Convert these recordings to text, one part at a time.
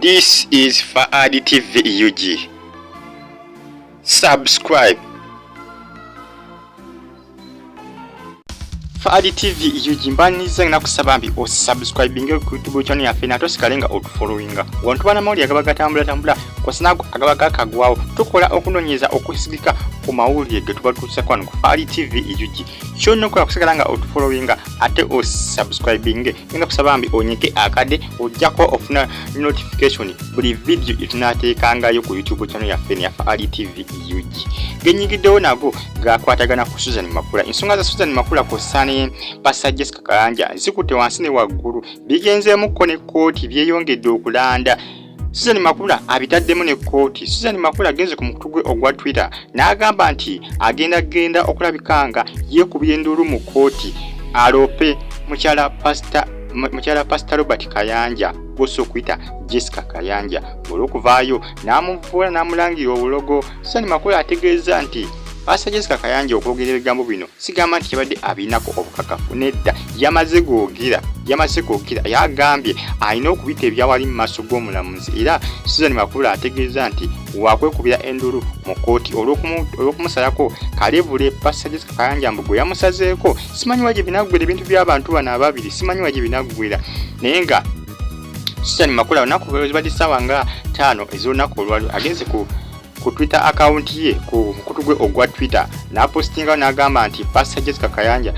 This is Faadi TV UG. Subscribe. Faadi TV UG mbaniza na kusaba mbi osubscribinge ku YouTube channel yaffe na tosikalenga otufollowinga. Wantu bana mawuli agabaga tambula kwa sinago agabaga kagwawo tukola okunonyeza okusigika ku mawuli ge tuba tusa kwano ku Faadi TV UG. Kyonno kwa kusikalanga otufollowinga ate osubscribinge ngenda kusaba mbi onyeke akade ojjako ofuna notification buli video itunateekanga yo ku YouTube channel yaffe ya Faadi TV UG. Genyigiddewo nago gakwatagana ku Suzan Makula. Ensonga za Suzan Makula ko Pasa Jesica Kayanja zikutte wansi ne waggulu bigenzeemu ne Kooti byeyongedde okulanda. Suzan Makula abitaddemu ne Kooti. Suzan Makula agenze ku mukutu gwe ogwa Twitter n'agamba nti agenda okulabikanga yeekubye endulu mu Kooti alope mukyala Pastor Robert Kayanja goso kwita Jesica Kayanja olw'okuvaayo n'amuvuula n'amulangira obulogo. Suzan Makula ategeeza nti Pastor Jesica Kayanja okwogera ebigambo bino sigamba nti kibadde abinako obukakafu nedda yamaze googera yagambye alina okubita ebyawali mu maaso g'omulamuzi era Suzan Makula ategeeza nti wakwekubira endulu mu Kooti olw'okumusalako kalebule Pastor Jesica Kayanja mbu gwe yamusazeeko simanyi wa gye binaggwera ebintu by'abantu bano ababiri simanyi wa gye binaggwera naye nga Suzan Makula olunaku lwezibadde ssaawa nga 5 ez'olunaku olwaliro agenze ku Twitter account ye ku mukutu gwe ogwa Twitter n'apostinga n'agamba nti Pastor Jesica Kayanja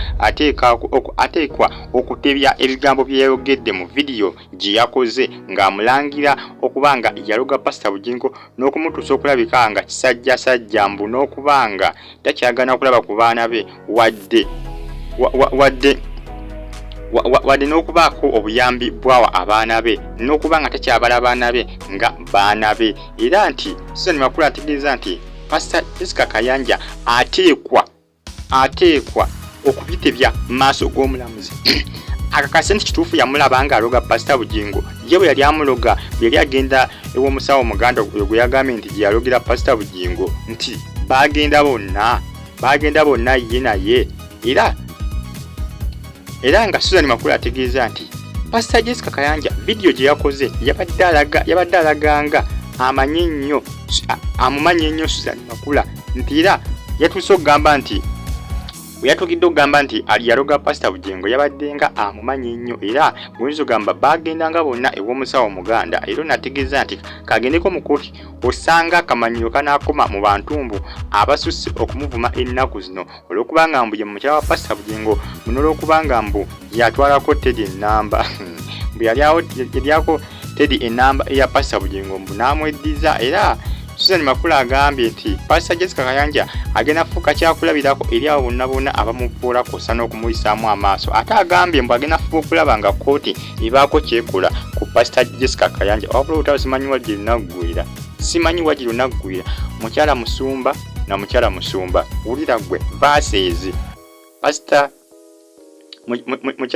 ateekwa okutebya ebigambo bye yayogedde mu video gye yakoze ng'amulangira okubanga yaloga Pastor Bugingo n'okumutuusa okulabika nga kisajjasajja mbu n'okubanga takyagana kulaba ku baana be wadde n'okubaako obuyambi bwawa abaana be n'okubanga takyabala abaana be nga baana be era nti Suzan Makula ategeeza nti Pastor Jesica Kayanja ateekwa okubitebya maaso g'omulamuzi akakase nti kituufu yamulaba nga aloga Pastor Bugingo ye bwe yali amuloga bwe yali agenda ew'omusawo omuganda gwe yagambye nti gye yalogera Pastor Bugingo nti bagenda bonna ye naye era nga Suzan Makula ategeeza nti Pastor Jesica Kayanja video gye yakoze yabadde alaganga amumanye nnyo Suzan Makula nti era yatuuse okugamba nti yatugidde okugamba nti yaloga Pastor Bugingo yabadde nga amumanye nnyo era bw'oyinza okugamba bagendanga bonna ew'omusawo omuganda era nategeeza nti kagendeko mu Kooti osanga akamanyiro kanaakoma mu bantu mbu abasusse okumuvuma ennaku zino olw'okubanga mbu ye mukyala wa Pastor Bugingo muno olw'okubanga mbu yatwalako Teddy ennamba mbu yalyako Teddy ennamba eya Pastor Bugingo mbu n'amweddiza era Suzan Makula agambye nti Pastor Jesica Kayanja agenda kufuuka kyakulabirako eri abo bonna abamuvuula kosa n'okumuyisaamu amaaso ate agambye mbu agenda kufuuka okulaba nga Kooti ebaako kyekola ku Pastor Jesica Kayanja wabula obutaba simanyi wagye lunaggwira mukyala musumba na mukyala musumba wulira gwe verses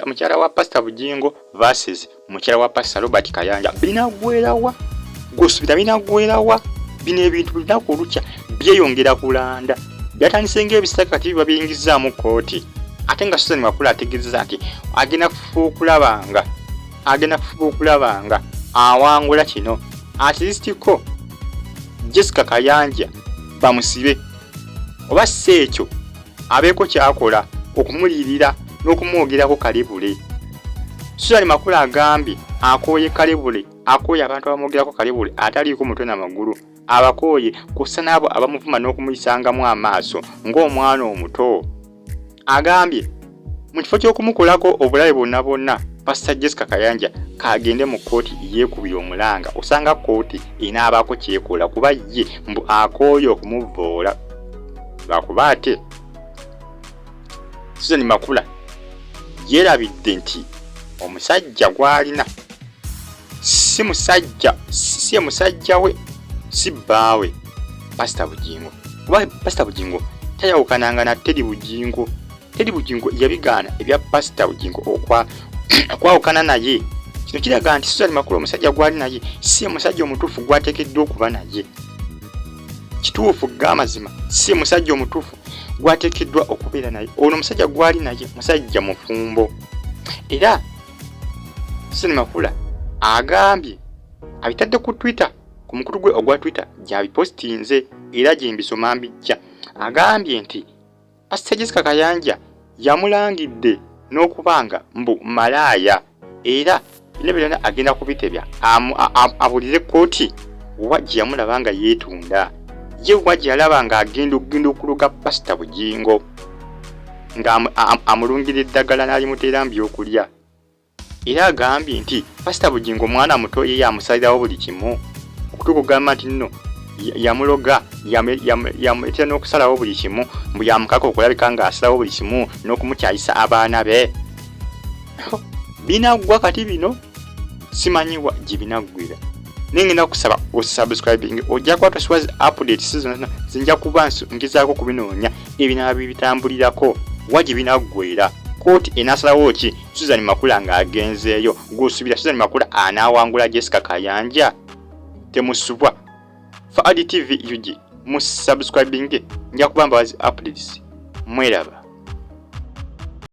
mukyala wa Pastor Bugingo verses mukyala wa Pastor Robert Kayanja binaggwerawa gosubira binaggwerawa bino ebintu binaku olukya byeyongera kulanda byatandise ng'ebisaka kati babiyingizaamu Kooti ate nga Suzan Makula ategeeza nti agenda kufuuka okulaba nga awangula kino atisitiko Jesica Kayanja bamusibe oba si ekyo abeeko kyakola okumulirira n'okumwogerako kalebule. Suzan Makula agambye akooye kalebule akooye abantu abamwogerako kalebule ataliiko mutwe n'amagulu abakooye kussa n'abo abamuvuma n'okumuyisangamu amaaso ng'omwana omuto. Agambye mu kifo ky'okumukolako obulabe bonna Pastor Jesica Kayanja kagende mu Kooti yeekubira omulanga osanga Kooti inaabaako kyekola kuba ye mbu akooye okumuvoola lwakuba ate Suzan Makula yeerabidde nti omusajja gw'alina si musajja we si bbaawe Pastor Bugingo kuba Pastor Bugingo tayawukananga na Teddy Bugingo yabigaana ebya Pastor Bugingo okwawukana naye kino kiraga nti Suzan Makula omusajja gwali naye si musajja omutuufu gwateekeddwa okuba naye kituufu g'amazima si musajja omutuufu gwateekeddwa okubeera naye ono omusajja gwali naye musajja mufumbo era Suzan Makula agambye abitadde ku Twitter ku mukutu gwe ogwa Twitter gyabipostinze era gyembisoma mbijja agambye nti Pastor Jessica Kayanja yamulangidde n'okubanga mbu malaaya era bino byonna agenda kubitebya abulire Kooti wajja yamulabanga yeetunda ye wajja yalaba nga agenda okuluga Pastor Bugingo nga amulungira eddagala n'alimuteera mu byokulya era agambye nti Pastor Bugingo mwana muto ye yamusalirawo buli kimu okutugamba nti nno yamuloga yamuletera n'okusalawo buli kimu mbu yamukaka okulabika nga asalawo buli kimu n'okumukyayisa abaana be binaggwa kati bino simanyiwa gye binaggwira nengenda kusaba osubscribing ojja kuba toswazi updates zonna zinja kuba ngezaako kubinoonya ebinaba bibitambulirako wagye binaggwera Kooti enasalawo ki Suzan Makula ng'agenzeeyo gusubira Suzan Makula anaawangula Jessica Kayanja temusubwa fa ADTV UG mu subscribing nja kubamba wazi updates mweraba